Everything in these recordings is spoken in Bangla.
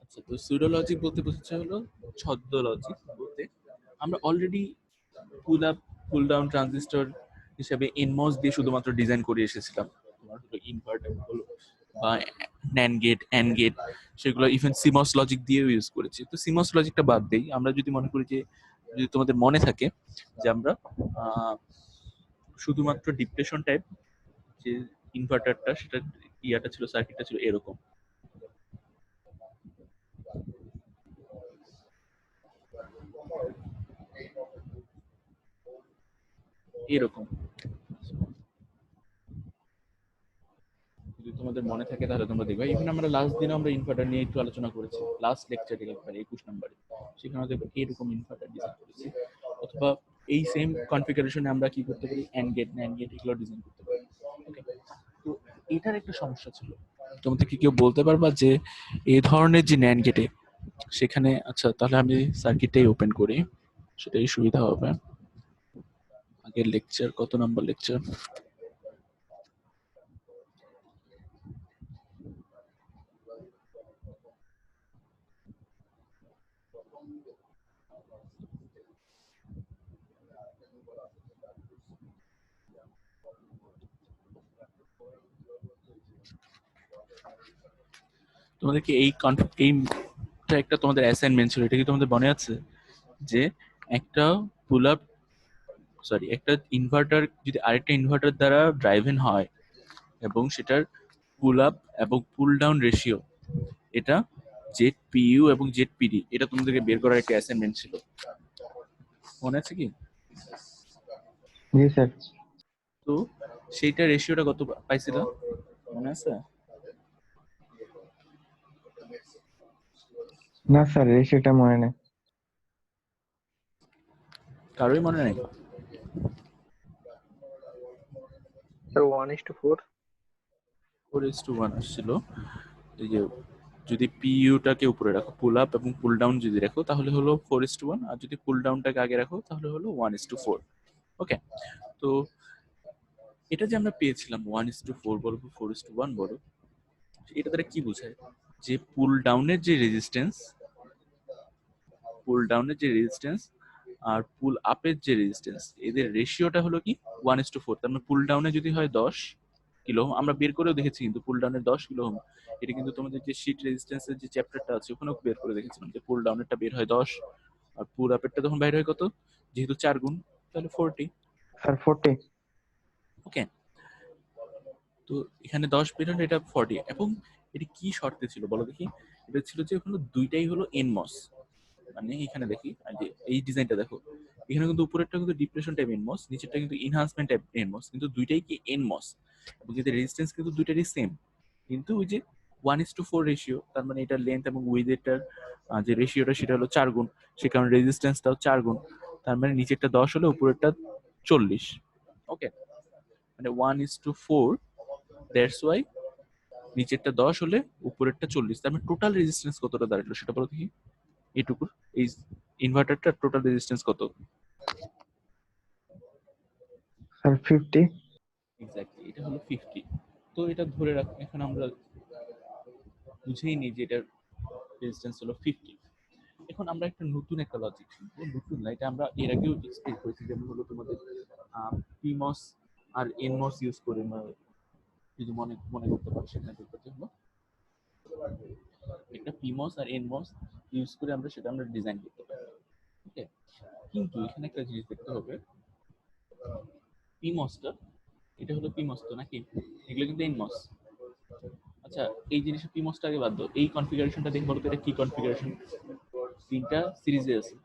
আচ্ছা, তো সুডো লজিক বলতে বোঝাচ্ছে হলো ছদ্ম লজিক বলতে আমরা already pull up pull down transistor হিসেবে এনমস দিয়ে শুধুমাত্র ডিজাইন করে এসেছিলাম। তোমার হলো ইনভার্টার হলো বা ন্যান গেট অ্যান্ড গেট, সেগুলো ইভেন সিমস লজিক দিয়েও ইউজ করেছি। তো সিমস লজিকটা বাদ দেই, আমরা যদি মনে করি যে যদি তোমাদের মনে থাকে যে আমরা শুধুমাত্র ডিপ্রেশন টাইপ যে ইনভার্টারটা, সেটা ইয়াটা ছিল, সার্কিটটা ছিল এরকম এরকম যদি তোমাদের মনে থাকে তাহলে তোমরা দেখবে। ইভেন আমরা লাস্ট দিনে আমরা ইনভার্টার নিয়ে একটু আলোচনা করেছি, লাস্ট লেকচারে একবার 21 নম্বরে, সেখানে দেখবো এরকম ইনভার্টার ডিজাইন করেছি। অথবা এই সেম কনফিগারেশনে আমরা কি করতে পারি, অ্যান্ড গেট ন্যান্ড গেট এগুলো ডিজাইন করতে পারি। ওকে, তো এটার একটা সমস্যা ছিল। তোমাদের কি কেউ বলতে পারবা যে এই ধরনের যে ন্যান্ড গেটে সেখানে, আচ্ছা তাহলে আমি সার্কিটটাই ওপেন করি, সেটাই সুবিধা হবে। আগের লেকচার, কত নাম্বার লেকচার? তোমাদেরকে এইটা একটা তোমাদের অ্যাসাইনমেন্ট ছিল, এটা কি তোমাদের মনে আছে যে একটা পুল আপ একটা ইনভার্টার যদি আরেকটা ইনভার্টার দ্বারা ড্রাইভেন হয় এবং সেটার পুল আপ এবং পুল ডাউন রেশিও, এটা জেড পিইউ এবং জেড পিডি, এটা তোমাদেরকে বের করার একটা অ্যাসাইনমেন্ট ছিল, মনে আছে কি? জি স্যার। তো সেইটা রেশিওটা কত পাইছিল মনে আছে? না স্যার, রেশিওটা মনে নেই। কারোই মনে নেই? স্যার 1:4। 4:1 আসছিল। এই যে যদি পিইউটাকে উপরে রাখো, পুল আপ এবং পুল ডাউন যদি রাখো তাহলে হলো 4:1, আর যদি পুল ডাউনটাকে আগে রাখো তাহলে হলো 1:4। ওকে, তো এটা যে আমরা পেয়েছিলাম 1:4 বলো 4:1 বলো, এটা দ্বারা কি বোঝায় যে পুল ডাউনের যে রেজিস্ট্যান্স আর পুল আপের যে রেজিস্ট্যান্স, এদের রেশিওটা হলো কি 1:4। তার মানে পুল ডাউনে যদি হয় 10 কিলো, আমরা বের করেও দেখেছি কিন্তু পুল ডাউনে 10 কিলো, এটা কিন্তু তোমাদের যে শীট রেজিস্ট্যান্সের যে চ্যাপ্টারটা আছে ওখানেও বের করে দেখেছিলাম যে পুল ডাউনেরটা বের হয় 10, আর পুল আপেরটা তখন বাইর হয় কত, যেহেতু 4 গুণ তাহলে 40। স্যার 40। ওকে, তো এখানে 10 বের হলে এটা 40, এবং এটা কি শর্তে ছিল বলো দেখি? এটা ছিল যে হলো দুইটাই হলো এনমস, মানে এখানে দেখি যে এই ডিজাইনটা দেখো, এখানে কিন্তু উপরেরটা কিন্তু ডিপ্রেশন টাইপ এনমস, নিচেরটা কিন্তু এনহান্সমেন্ট টাইপ এনমস, কিন্তু দুইটাই কি এনমস, এবং এদের রেজিস্ট্যান্স কিন্তু দুইটারই সেম। কিন্তু ওই যে 1:4 রেশিও, তার মানে এটা লেন্থ এবং উইডথের যে রেশিওটা সেটা হলো 4 গুণ, সে কারণে রেজিস্ট্যান্সটাও 4 গুণ। তার মানে নিচেরটা 10 হলে উপরেরটা 40। ওকে, মানে 1:4, দ্যাটস ওয়াই নিচেরটা 10 হলে উপরেরটা 40। তার মানে টোটাল রেজিস্ট্যান্স কতটা দাঁড়ালো সেটা বলো দেখি। এইটুকু এই ইনভার্টারটার টোটাল রেজিস্ট্যান্স কত? স্যার 50। এক্স্যাক্টলি, এটা হলো 50। তো এটা ধরে রাখ, এখন আমরা বুঝেই নিই যে এটার রেজিস্ট্যান্স হলো 50। এখন আমরা নতুন একটা লজিক শিখবো, নতুন না, এটা আমরা এর আগেও এক্সপ্লেন করেছি, যেমন হলো তোমাদের পিমস আর এনমস ইউজ করে, যদি মনে মনে করতে পারো সেখানে দেখতে হলো একটা পিমস আর এনমস ইউজ করে আমরা ডিজাইন করতে পারি। ওকে, কিন্তু এখানে একটা জিনিস দেখতে হবে, পিমসটা, এটা হলো পিমস তো নাকি, এগুলো কিন্তু এনমস। আচ্ছা, এই জিনিসটা পিমসটা আগে বাদ দাও, এই কনফিগারেশনটা দেখে বলো তো এটা কি কনফিগারেশন? তিনটা সিরিজে আছে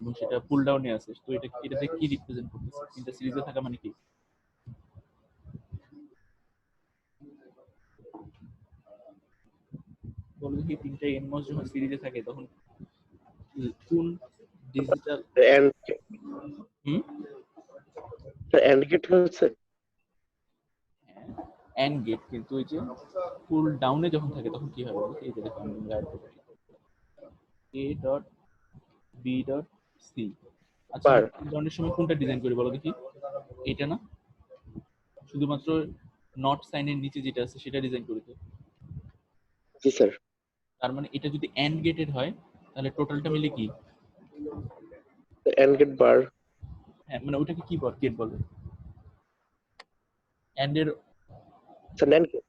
এবং সেটা পুল ডাউনে আছে, তো এটাতে কি রিপ্রেজেন্ট করতেছে? তিনটা সিরিজে থাকা মানে কি বলো দেখি? তিনটা এনমস যখন সিরিজে থাকে তখন কোন digital and hmm and gate হচ্ছে এন্ড গেট, কিন্তু ওই যে পুল ডাউনে যখন থাকে তখন কি হবে বলো? এই যে দেখো আমি গাইড করছি, A dot B dot C. আচ্ছা, বার। আমরা পুল ডাউনের সময় কোনটা ডিজাইন করি বলো দেখি? এটা না, শুধুমাত্র নট সাইনের নিচে যেটা আছে সেটা ডিজাইন করি তো। জি স্যার। তার মানে এটা যদি এন্ড গেটেড হয় তাহলে টোটালটা মিলে কি? The AND gate bar. হ্যাঁ, মানে ওটাকে কি গেট বলে? এন্ড এর It's a NAND gate.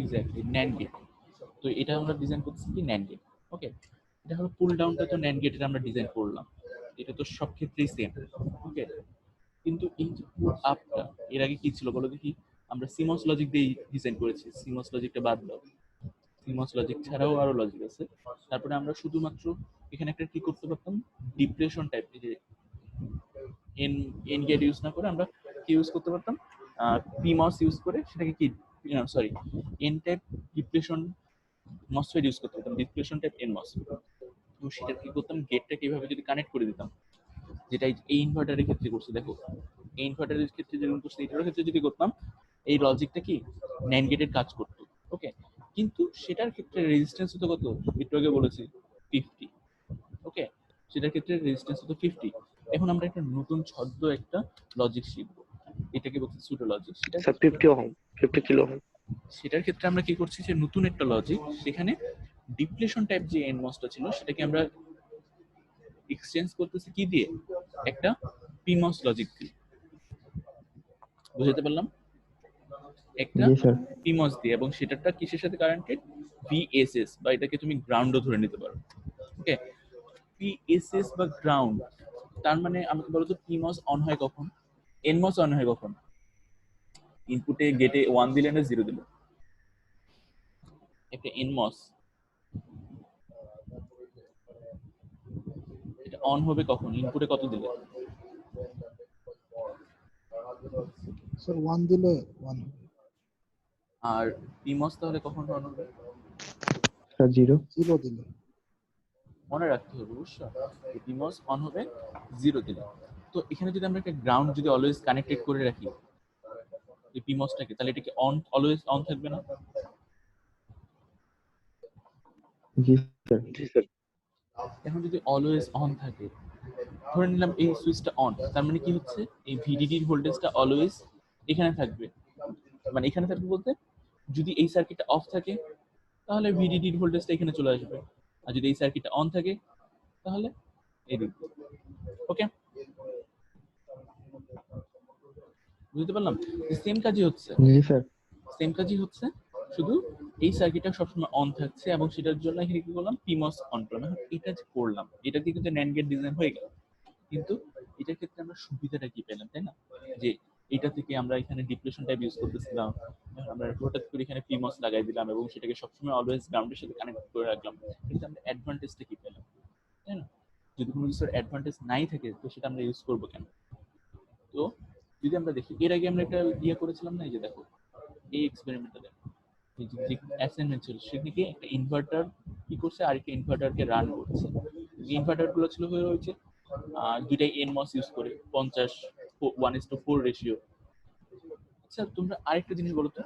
Exactly NAND gate. তো এটা আমরা ডিজাইন করতেছি কি ন্যান্ড গেট। ওকে, এটা হলো পুল ডাউনটা তো ন্যান্ড গেটের আমরা ডিজাইন করলাম, এটা তো সব ক্ষেত্রেই সেম। ওকে, কিন্তু এই যে পুল আপটা এর আগে কি ছিল বলো দেখি? আমরা সিমস লজিক দিয়ে ডিজাইন করেছি, সিমস লজিকটা বাদ দাও, সিমস লজিক ছাড়াও আরো লজিক আছে। তারপরে আমরা শুধুমাত্র এখানে একটা কি করতে পারতাম, ডিপ্রেশন টাইপ, যে এন এন গেট ইউজ না করে আমরা কি ইউজ করতে পারতাম, পিমস ইউজ করে সেটাকে কি, sorry, N type depression MOSFET use করতে পারতাম, ডিপ্রেশন টাইপ এন মস। তো সেটা কি করতাম, গেটটা কিভাবে যদি কানেক্ট করে দিতাম, যেটা এই ইনভার্টারের ক্ষেত্রে করছি, দেখো এই ইনভার্টারের ক্ষেত্রে যেরকম করছি এটার ক্ষেত্রে যদি করতাম, এই লজিকটা কি ন্যান্ড গেটের কাজ করতো। ওকে, কিন্তু সেটার ক্ষেত্রে রেজিস্ট্যান্স হতো কত, একটু আগে বলেছি 50। ওকে, সেটার ক্ষেত্রে রেজিস্ট্যান্স হতো 50। এখন আমরা একটা নতুন ছদ্ম একটা লজিক শিখবো, এটাকে বলছি pseudo logic. Sir, 50 ohm, 50 kilo ohm. সেটার ক্ষেত্রে আমরা কি করছি, যে নতুন একটা লজিক, সেখানে ডিপ্লেশন টাইপ যে এনমসটা ছিল সেটাকে আমরা এক্সচেঞ্জ করতেছি কি দিয়ে, একটা পিমস লজিক দিয়ে। বুঝতে পারলাম? একটা জি স্যার। পিমস দিয়ে, এবং সেটাটা কিসের সাথে কানেক্টেড, ভিএসএস, বা এটাকে তুমি গ্রাউন্ডও ধরে নিতে পারো। ওকে, পিএসএস বা গ্রাউন্ড, তার মানে আমাকে বলো তো পিমস অন হয় কখন, এনমস অন হয় কখন? ইনপুটে গেটে 1 দিলে না 0 দিলে? একটা এনমস এটা অন হবে কখন, ইনপুটে কত দিলে? স্যার 1 দিলে 1 হবে। আর পিমস তাহলে কখন অন হবে? স্যার 0। 0 দিলে। মনে রাখতে হবে অবশ্যই, পিমস অন হবে 0 দিলে। তো এখানে যদি আমরা একটা গ্রাউন্ড যদি অলওয়েজ কানেক্টেড করে রাখি এই পিমসটাকে, তাহলে এটা কি অন, অলওয়েজ অন থাকবে না? জি স্যার। Ji sir. এখন যদি অলওয়েজ অন থাকে, ধরে নিলাম এই সুইচটা অন, তার মানে কি হচ্ছে, এই ভিডিডির ভোল্টেজটা অলওয়েজ এখানে থাকবে। মানে এখানে থাকবে বলতে, যদি এই সার্কিটটা অফ থাকে তাহলে ভিডিডির ভোল্টেজটা এখানে চলে আসবে, আর যদি এই সার্কিটটা অন থাকে তাহলে এদিকে। ওকে, বুঝতে পারলাম? সেম কাজই হচ্ছে, জি স্যার। সেম কাজই হচ্ছে, শুধু এই সার্কিটটা সবসময় অন থাকছে, এবং সেটার জন্য এখানে কি করলাম, পিমস অন করলাম। এখন এটা যে করলাম, এটা দিয়ে কিন্তু ন্যান্ড গেট ডিজাইন হয়ে গেল, কিন্তু এটার ক্ষেত্রে আমরা সুবিধাটা কি পেলাম, তাই না? যে এটা থেকে আমরা এখানে ডিপ্লেশন টাইপ ইউজ করতেছিলাম, আমরা হঠাৎ করে এখানে পিমস লাগাই দিলাম এবং সেটাকে সবসময় অলওয়েজ গ্রাউন্ডের সাথে কানেক্ট করে রাখলাম, কিন্তু আমরা অ্যাডভান্টেজটা কি পেলাম, তাই না? যদি কোনো কিছুর অ্যাডভান্টেজ নাই থাকে তো সেটা আমরা ইউজ করবো কেন? তো যদি আমরা দেখি, এর আগে আমরা একটা ইয়ে করেছিলাম না, এই যে দেখো এই এক্সপেরিমেন্টটা দেখো, এই যে অ্যাসাইনমেন্ট ছিল সেখানে কি একটা ইনভার্টার কি করছে, আরেকটা ইনভার্টারকে রান করছে। ইনভার্টার গুলো ছিল হয়ে রয়েছে দুইটাই এনমস ইউজ করে 50 1:4 রেশিও। আচ্ছা, তোমরা আরেকটা জিনিস বলো তো,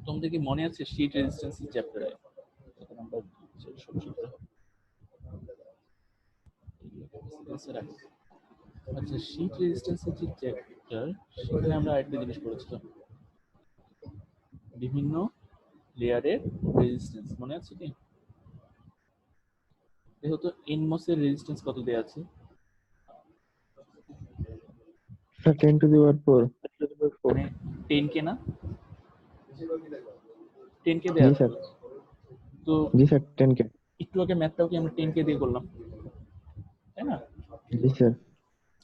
তোমাদের কি মনে আছে শীট রেজিস্ট্যান্স চ্যাপ্টারে নাম্বার 17? আচ্ছা, শীট রেজিস্ট্যান্সের যে চ্যাপ্টার, সেখানে আমরা আরেকটা জিনিস পড়েছিলাম, বিভিন্ন লেয়ারের রেজিস্ট্যান্স, মনে আছে কি? যেহেতু এনমস এর রেজিস্ট্যান্স কত দেয়া আছে? Sir 10 to the power 4। মানে 10K না, 10K দেয়া জি আছে। স্যার। তো জি স্যার 10K। একটু আগে ম্যাথটাও কি আমরা 10K দিয়ে করলাম, তাই না? জি স্যার।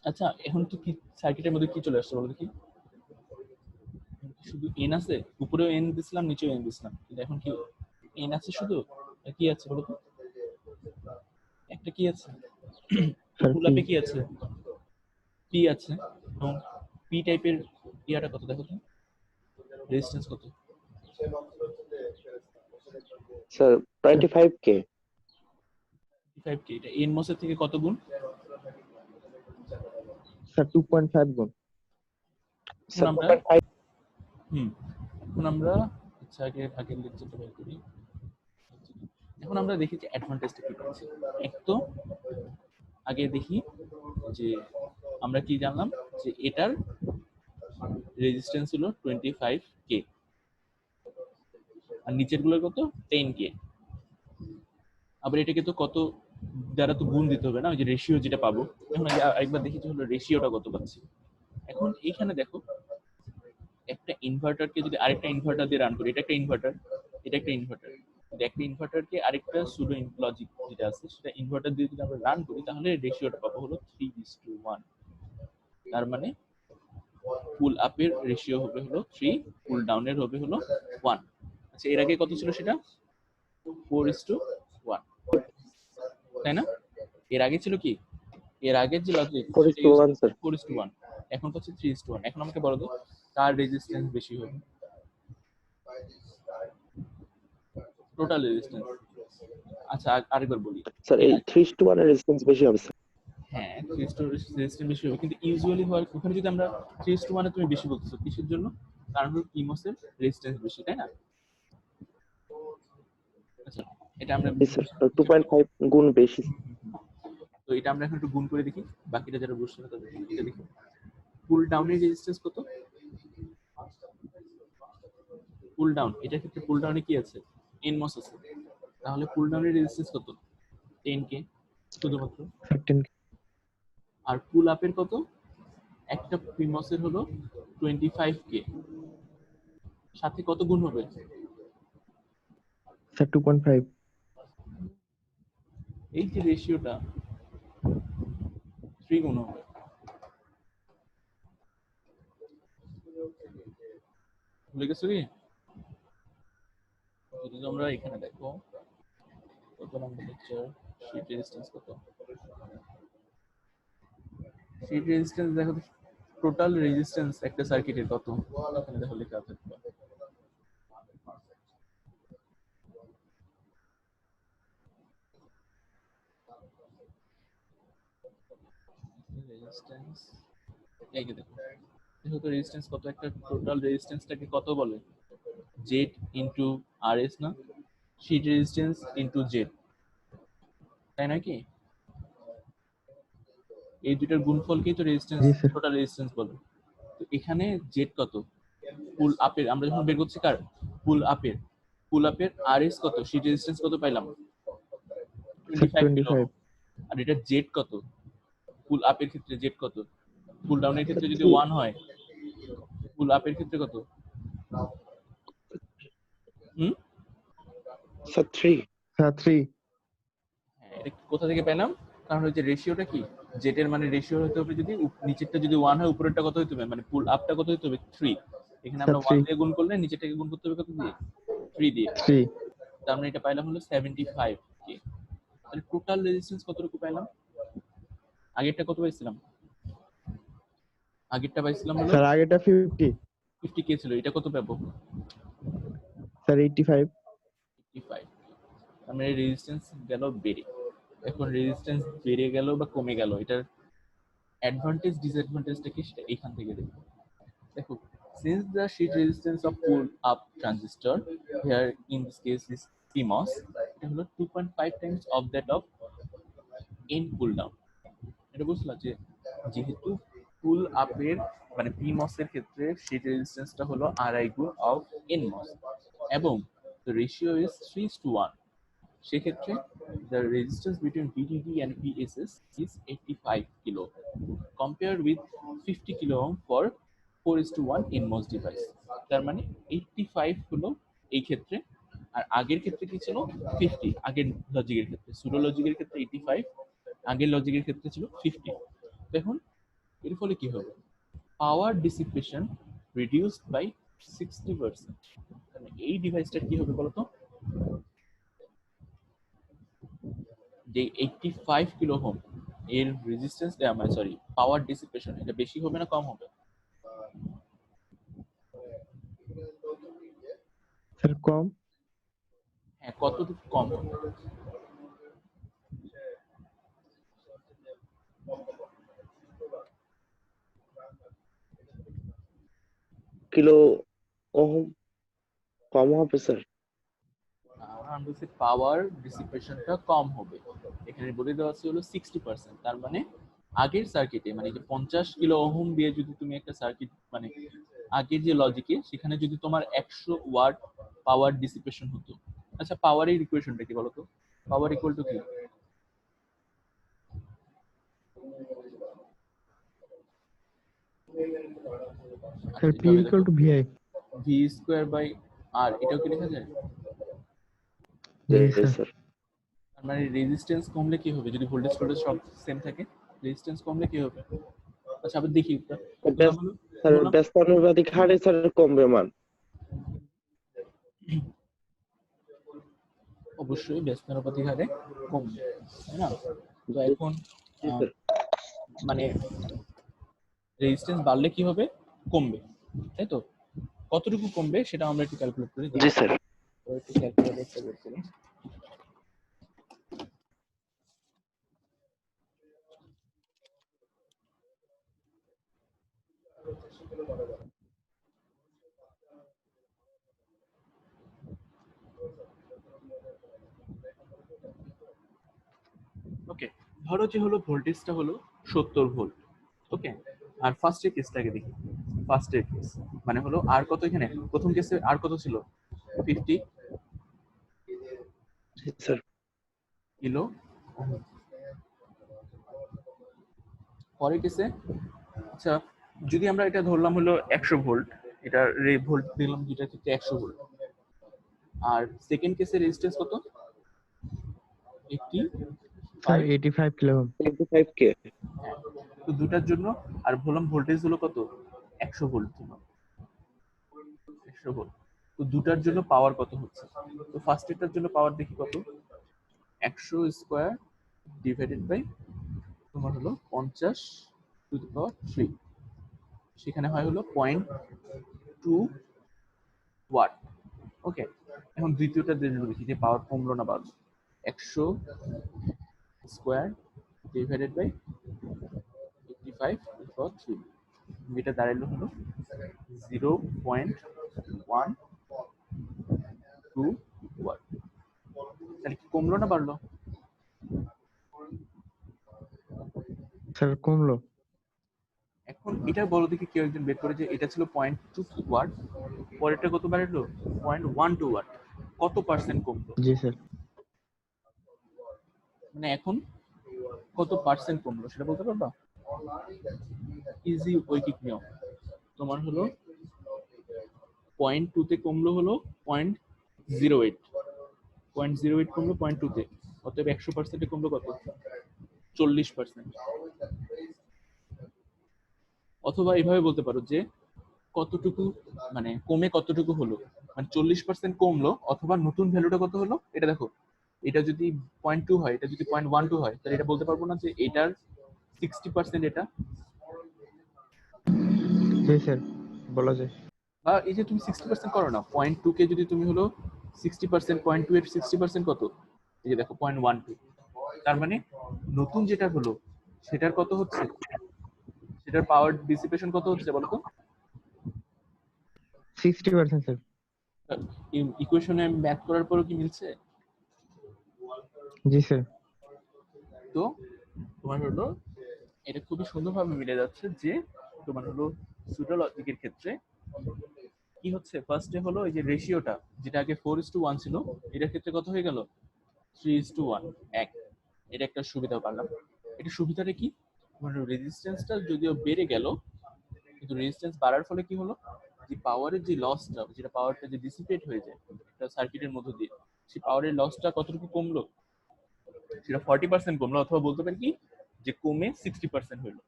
আচ্ছা, এখন তো কি সার্কিটের মধ্যে কি চলে আসছে বলো দেখি? শুধু এন আছে, উপরেও এন দিছিলাম নিচেও এন দিছিলাম, কিন্তু এখন কি এন আছে শুধু, আর কি আছে বলো তো? একটা কি আছে, স্যার পুলাপে কি আছে, পি আছে, এবং পি টাইপের ইয়াটা কত দেখো তো, রেজিস্ট্যান্স কত? Sir, 25K. 5K। এটা এনমস এর থেকে কত গুণ? স্যার 2.5 গুণ। এখন Sir, আমরা 2.5. এখন আমরা আচ্ছা আগে আগের লেকচারটা বের করি। এখন আমরা দেখি যে অ্যাডভান্টেজটা কি পাচ্ছি। এক তো আগে দেখি যে আমরা কি জানলাম, যে এটার রেজিস্ট্যান্স হলো 25K, আর নিচের গুলোর কত 10K। আবার এটাকে তো কত দ্বারা তো গুণ দিতে হবে না, ওই যে রেশিও যেটা পাবো। এখন আগে একবার দেখি যে হলো রেশিওটা কত পাচ্ছি। এখন এইখানে দেখো একটা ইনভার্টারকে যদি আরেকটা ইনভার্টার দিয়ে রান করি, এটা একটা ইনভার্টার, এটা একটা ইনভার্টার, যদি একটা ইনভার্টারকে আরেকটা সুডো লজিক যেটা আছে সেটা ইনভার্টার দিয়ে যদি আমরা রান করি, তাহলে রেশিওটা পাবো হলো 3:1। তার মানে পুল আপের রেশিও হবে হলো 3, পুল ডাউনের হবে হলো 1। আচ্ছা, এর আগে কত ছিল সেটা? 4:1, তাই না? এর আগে ছিল কি, এর আগের যে লজিক 4:1 স্যার। 4:1, এখন হচ্ছে 3:1। এখন আমাকে বলো তো কার রেজিস্ট্যান্স বেশি হবে? Total resistance. আচ্ছা, আরেকবার বলি। স্যার এই 3:1 এর রেজিস্ট্যান্স বেশি হবে স্যার। হ্যাঁ, 3:1 রেজিস্ট্যান্স বেশি হবে, কিন্তু ইউজুয়ালি হয় ওখানে যদি আমরা 3:1 তুমি বেশি বলতেছো কিসের জন্য? কারণ হলো পিমোসের রেজিস্ট্যান্স বেশি, তাই না? আচ্ছা, এটা আমরা জি স্যার, 2.5 গুণ বেশি। তো এটা আমরা এখন একটু গুণ করে দেখি, বাকিটা যারা বুঝছে না তাদের এটা দেখি। পুল ডাউনের রেজিস্ট্যান্স কত? পুল ডাউন, এটার ক্ষেত্রে পুল ডাউনে কি আছে? এনমস আছে, তাহলে পুল ডাউনের রেজিস্ট্যান্স কত? 10k শুধুমাত্র। Sir 10K। আর পুল আপের কত? একটা পিমসের হলো 25k, সাথে কত গুণ হবে? স্যার 2.5। এই যে রেশিওটা 3 গুণ হবে। ভুলে গেছো কি? যদি তোমরা এখানে দেখো কত নাম্বার লেকচার, শীট রেজিস্ট্যান্স কত? শীট রেজিস্ট্যান্স দেখো, টোটাল রেজিস্ট্যান্স একটা সার্কিটের কত, এখানে দেখো লেখা আছে। রেজিস্ট্যান্স, এই যে দেখো, দেখো তো রেজিস্ট্যান্স কত, একটা টোটাল রেজিস্ট্যান্সটাকে কত বলে? জেড ইনটু আরএস না, শীট রেজিস্ট্যান্স ইনটু জেড, তাই নাকি? এই দুইটার গুণফলকেই তো রেজিস্ট্যান্স, জি স্যার। টোটাল রেজিস্ট্যান্স বলে। তো এখানে জেড কত? পুল আপের আমরা যখন বের করছি কার, পুল আপের, পুল আপের আরএস কত, শীট রেজিস্ট্যান্স কত পাইলাম? Sir 25 kilo. 25। আর এটা জেড কত? পুল আপের ক্ষেত্রে জেড কত? পুল ডাউনের ক্ষেত্রে যদি 1 হয়, পুল আপের ক্ষেত্রে কত? হুম, স্যার 3। স্যার 3। হ্যাঁ, এটা কোথা থেকে পেলাম? কারণ হচ্ছে রেশিওটা কি, জেড এর মানে রেশিও হতে হবে যদি নিচেরটা যদি 1 হয় উপরেরটা কত হতে হবে, মানে পুল আপটা কত হতে হবে? 3। এখানে স্যার আমরা 1 3। দিয়ে গুণ করলে নিচেরটাকে গুণ করতে হবে কত দিয়ে? 3 দিয়ে। 3। তার মানে এটা পাইলাম হলো 75 কে। তাহলে টোটাল রেজিস্ট্যান্স কতটুকু পাইলাম? আগেরটা কত পাইছিলাম? আগেরটা পাইছিলাম হলো স্যার আগেটা 50। 50 কে ছিল, এটা কত পাবো? স্যার 85। 55। মানে রেজিস্ট্যান্স গেল বেড়ে। এখন রেজিস্ট্যান্স বেড়ে গেল বা কমে গেল, এটার অ্যাডভান্টেজ ডিসঅ্যাডভান্টেজটা কি সেটা এখান থেকে দেখো। দেখো, since the sheet resistance of pull up transistor here in this case is PMOS, এটা হলো 2.5 times of that of n pull down। এটা বুঝলা যে যেহেতু পুল আপের মানে PMOS এর ক্ষেত্রে sheet রেজিস্ট্যান্সটা হলো আড়াই গুণ of nMOS এবং the ratio is 3:1, সেক্ষেত্রে the resistance between VDD and VSS is 85 kilo compared with 50 kilo ohm for 4:1 NMOS device। তার মানে 85 হলো এই ক্ষেত্রে, আর আগের ক্ষেত্রে কি ছিল? 50। আগের লজিকের ক্ষেত্রে, সুডো লজিকের ক্ষেত্রে 85, আগের লজিকের ক্ষেত্রে ছিল 50। দেখুন এর ফলে কি হবে? পাওয়ার ডিসিপেশন রিডিউসড বাই 60%। তাহলে এই ডিভাইসটার কি হবে বলতো? যে 85 কিলো ওহম এর রেজিস্ট্যান্স, সরি পাওয়ার ডিসিপেশন, এটা বেশি হবে না কম হবে? স্যার কম। হ্যাঁ, কতটুকু কম হবে? কিলো ওহম কম হবে স্যার। আমি বলছি পাওয়ার ডিসিপেশনটা কম হবে। এখানে বলে দেওয়া আছে হলো 60%। তার মানে আগের সার্কিটে মানে যে 50 কিলো ওহম দিয়ে যদি তুমি একটা সার্কিট মানে আগের যে লজিকে সেখানে যদি তোমার 100 ওয়াট পাওয়ার ডিসিপেশন হতো। আচ্ছা, পাওয়ারের ইকুয়েশনটা কি বলতো? পাওয়ার ইকুয়াল টু কি? Sir P equal to VI. V square by R, এটাও কি লেখা যায়? জি Yes, স্যার। sir. তার মানে রেজিস্ট্যান্স কমলে কি হবে? যদি ভোল্টেজ টোল্টেজ সব সেম থাকে, রেজিস্ট্যান্স কমলে কি হবে? আচ্ছা আবার দেখি স্যার ব্যস্তানুপাতিক হারে স্যার কমবে মান। অবশ্যই ব্যস্তানুপাতিক হারে কমবে, তাই না? তো এখন জি স্যার। মানে রেজিস্ট্যান্স বাড়লে কি হবে? কমবে, তাই তো? কতটুকু কমবে সেটা আমরা একটু ক্যালকুলেট করি। জি স্যার। একটু ক্যালকুলেটরটা বের করি। ওকে, ধরো যে হলো ভোল্টেজটা হলো 70 ভোল্ট। ওকে, আর ফার্স্টের কেসটাকে দেখি। ফার্স্টের কেস মানে হলো আর কত, এখানে প্রথম কেসে আর কত ছিল? 50 জি স্যার। Kilo ohm. পরের কেসে আচ্ছা, যদি আমরা এটা ধরলাম হলো 100 ভোল্ট, এটা ভোল্ট দিলাম যেটা ক্ষেত্রে 100 ভোল্ট, আর সেকেন্ড কেসে রেজিস্ট্যান্স কত? 80 স্যার 85 কিলো ওহম। 25K। হ্যাঁ, তো দুটার জন্য আর বললাম ভোল্টেজ হলো কত? 100 ভোল্ট ছিল, 100 ভোল্ট। তো দুটার জন্য পাওয়ার কত হচ্ছে? তো ফার্স্ট এটার জন্য পাওয়ার দেখি কত? 100 স্কোয়ার ডিভাইডেড বাই তোমার হলো 50 টু দি পাওয়ার 3, সেখানে হয় হলো 0.2 ওয়াট। ওকে, এখন দ্বিতীয়টার জন্য দেখি যে পাওয়ার কমলো না বাড়লো। 100 square divided by 85 to the power 3, যেটা দাঁড়ালো হলো 0.1 2 ওয়াট। তাহলে কি কমলো না বাড়লো? স্যার কমলো। এখন এটা বলো দেখি কেউ একজন বের করে যে এটা ছিল 0.2 ওয়াট, পরেরটা কত বাড়লো? 0.12 ওয়াট। কত পার্সেন্ট কমলো? জি স্যার। মানে এখন কত পার্সেন্ট কমলো সেটা বলতে পারবা? ইজি ঐকিক নিয়ম, তোমার হলো 0.2 তে কমলো হলো 0.08, 0.08 কমলো 0.2 তে, অতএব 100% কমলো কত? 40%। অথবা এইভাবে বলতে পারো যে কতটুকু মানে কমে কতটুকু হলো, মানে 40% কমলো, অথবা নতুন ভ্যালুটা কত হলো এটা দেখো। এটা যদি 0.2 হয়, এটা যদি 0.12 হয়, তাহলে এটা বলতে পারবো না যে এটার 60% এটা? জি স্যার বলা যায়। বা এই যে তুমি 60% করো না, 0.2 কে যদি তুমি হলো 60%, 0.2 এর 60% কত? এই যে দেখো 0.12। তার মানে নতুন যেটা হলো সেটার কত হচ্ছে? সেটার পাওয়ার ডিসিপেশন কত হচ্ছে বলো তো? 60% স্যার। ইকুয়েশনে ম্যাথ করার পরও কি মিলছে? জি স্যার। তো তোমার হলো এটা খুবই সুন্দরভাবে মিলে যাচ্ছে যে তোমার হলো সুডো লজিকের ক্ষেত্রে কি হচ্ছে, ফার্স্টে হলো এই যে রেশিওটা যেটা আগে 4:1 ছিল, এটার ক্ষেত্রে কত হয়ে গেল? 3:1, এক। এটা একটা সুবিধা পারলাম। এটা সুবিধাটা কি? মানে রেজিস্ট্যান্সটা যদিও বেড়ে গেল, কিন্তু রেজিস্ট্যান্স বাড়ার ফলে কি হলো, যে পাওয়ারের যে লসটা, যেটা পাওয়ারটা যে ডিসিপেট হয়ে যায় একটা সার্কিটের মধ্য দিয়ে, সেই পাওয়ারের লসটা কতটুকু কমলো? সেটা 40% কমলো, অথবা বলতে পারি কি যে কমে 60% হইলো।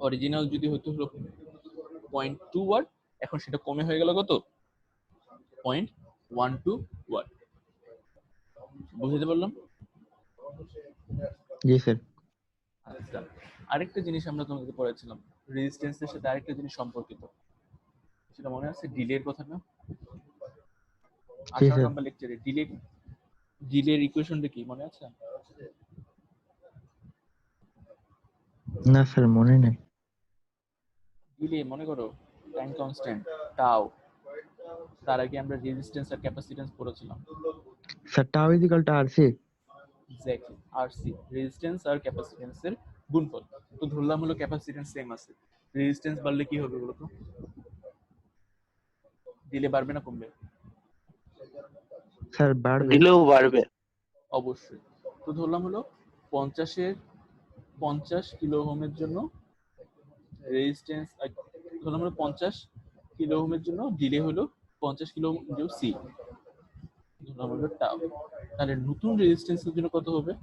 অরিজিনাল যদি হতো হলো 0.2 ওয়াট, এখন সেটা কমে হয়ে গেল কত? 0.12 ওয়াট। বুঝতে পারলাম? জি স্যার। আচ্ছা, আরেকটা জিনিস আমরা তোমাকে পড়াচ্ছিলাম রেজিস্ট্যান্সের সাথে, আরেকটা জিনিস সম্পর্কিত, সেটা মনে আছে? ডিলের কথাটা। জি 18 স্যার। নম্বর লেকচারে ডিলের ইকুয়েশনটা কি মনে আছে? না স্যার মনে নেই। ডিলে মনে করো টাইম কনস্ট্যান্ট টাও, তার আগে আমরা রেজিস্ট্যান্স আর ক্যাপাসিট্যান্স পড়েছিলাম। Sir tau equal to RC. Exactly, RC resistance আর ক্যাপাসিট্যান্সের গুণফল। তো ধরলাম হলো ক্যাপাসিট্যান্স সেম আছে, রেজিস্ট্যান্স বাড়লে কি হবে বলতো? ডিলে বাড়বে না কমবে? স্যার বাড়বে। দিলেও বাড়বে। অবশ্যই। তো ধরলাম হলো 50 কিলো ওহমের জন্য রেজিস্ট্যান্স, ধরলাম হলো 50 কিলো ওহমের জন্য ডিলে হলো 50 কিলো ওহম ইন্টু সি, ধরলাম হলো টাউ। তাহলে নতুন রেজিস্ট্যান্সের জন্য কত হবে?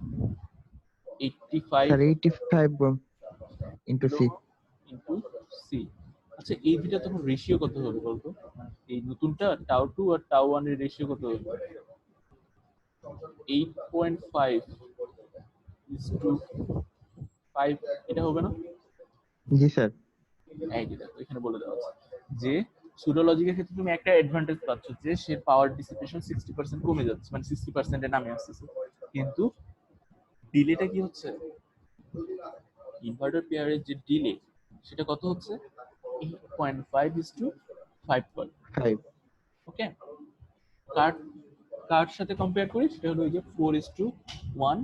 85 sir 85 into kilo C. Into C. আচ্ছা, এই দুইটা তখন রেশিও কত হবে বলতো? এই নতুনটা টাউ টু আর টাউ ওয়ান এর রেশিও কত হবে? 8.5 is to 5, এটা হবে না? জি স্যার। এই যে দেখো এখানে বলে দেওয়া আছে যে সুডো লজিকের ক্ষেত্রে তুমি একটা অ্যাডভান্টেজ পাচ্ছ যে সে পাওয়ার ডিসিপেশন 60% কমে যাচ্ছে, মানে 60% এ নামে আসছে। কিন্তু ডিলেটা কি হচ্ছে? ইনভার্টার পেয়ারের যে ডিলে সেটা কত হচ্ছে? 8.5 is to 5 পয়েন্ট। 5। ওকে, কার কার সাথে কম্পেয়ার করি? সেটা হলো এই যে 4:1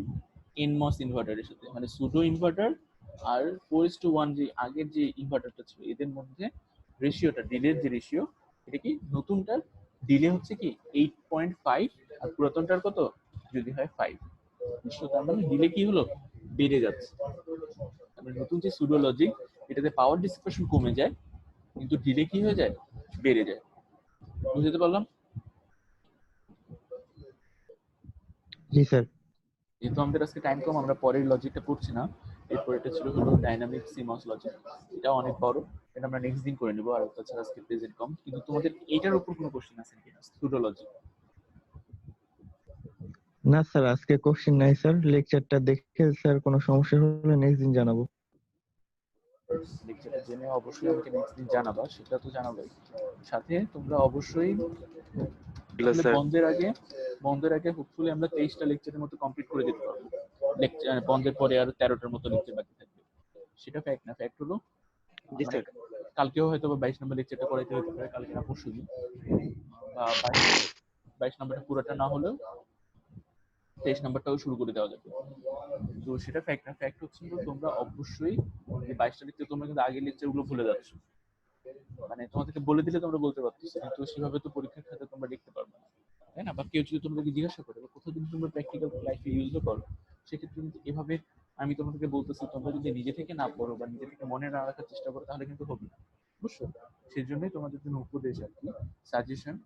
এনমস ইনভার্টারের সাথে, মানে সুডো ইনভার্টার আর 4:1 যে আগের যে ইনভার্টারটা ছিল এদের মধ্যে রেশিওটা, ডিলের যে রেশিও, এটা কি নতুনটার ডিলে হচ্ছে কি 8.5 আর পুরাতনটার কত যদি হয় 5। তার মানে ডিলে কি হলো? বেড়ে যাচ্ছে। তারপরে নতুন যে সুডো লজিক, এটাতে পাওয়ার ডিসিপেশন কমে যায় কিন্তু ডিলে কি হয়ে যায়? বেড়ে যায়। বুঝতে পারলাম? জি স্যার। যেহেতু আমাদের আজকে টাইম কম, আমরা পরের লজিকটা পড়ছি না। এরপর এটা ছিল হলো ডাইনামিক সিমস লজিক, এটা অনেক বড়, এটা আমরা নেক্সট দিন করে নেবো। আর তাছাড়া আজকে প্রেজেন্ট কম, কিন্তু তোমাদের এটার উপর কোনো কোশ্চেন আছে কিনা সুডো লজিক? না স্যার, আজকে কোশ্চেন নাই স্যার। লেকচারটা দেখে স্যার কোনো সমস্যা হলে নেক্সট দিন জানাবো। লেকচারটা জেনে অবশ্যই আমাকে নেক্সট দিন জানাবা, সেটা তো জানাবোই। সাথে তোমরা অবশ্যই আসলে বন্ধের আগে হোপফুলি আমরা 23টা লেকচারের মতো কমপ্লিট করে দিতে পারবো। লেকচার বন্ধের পরে আর 13টার মতো লেকচার বাকি থাকবে, সেটা ফ্যাক্ট না। ফ্যাক্ট হলো জি মানে স্যার। কালকেও হয়তো বা 22 নম্বর লেকচারটা করাইতে হতে পারে, কালকে না পরশু দিন, বা 22 নম্বরটা পুরোটা না হলেও 23 নম্বরটাও শুরু করে দেওয়া যাবে। তো সেটা ফ্যাক্ট না, ফ্যাক্ট হচ্ছে যে তোমরা অবশ্যই যে 22টা লেকচার তোমরা কিন্তু আগের লেকচার গুলো ভুলে যাচ্ছ। মানে তোমাদেরকে বলে দিলে তোমরা বলতে পারতো, কিন্তু সেভাবে তো পরীক্ষার খাতে তোমরা লিখতে পারবে না, তাই না? বা কেউ যদি তোমাদেরকে জিজ্ঞাসা করে বা কোথাও যদি তোমরা প্র্যাকটিক্যাল লাইফে ইউজও করো, সেক্ষেত্রে কিন্তু এভাবে আমি তোমাদেরকে বলতেছি, তোমরা যদি নিজে থেকে না পড়ো বা নিজে থেকে মনে না রাখার চেষ্টা করো তাহলে কিন্তু হবে না, বুঝছো? সেই জন্যই তোমাদের জন্য উপদেশ আর কি, সাজেশন,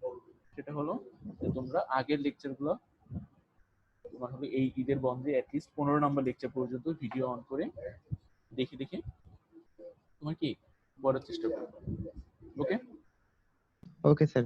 সেটা হলো যে তোমরা আগের লেকচার গুলো তোমার হলো এই ঈদের বন্ধে অ্যাটলিস্ট 15 নম্বর লেকচার পর্যন্ত ভিডিও অন করে দেখে দেখে তোমার কি পড়ার চেষ্টা করবে। ওকে? Okay sir.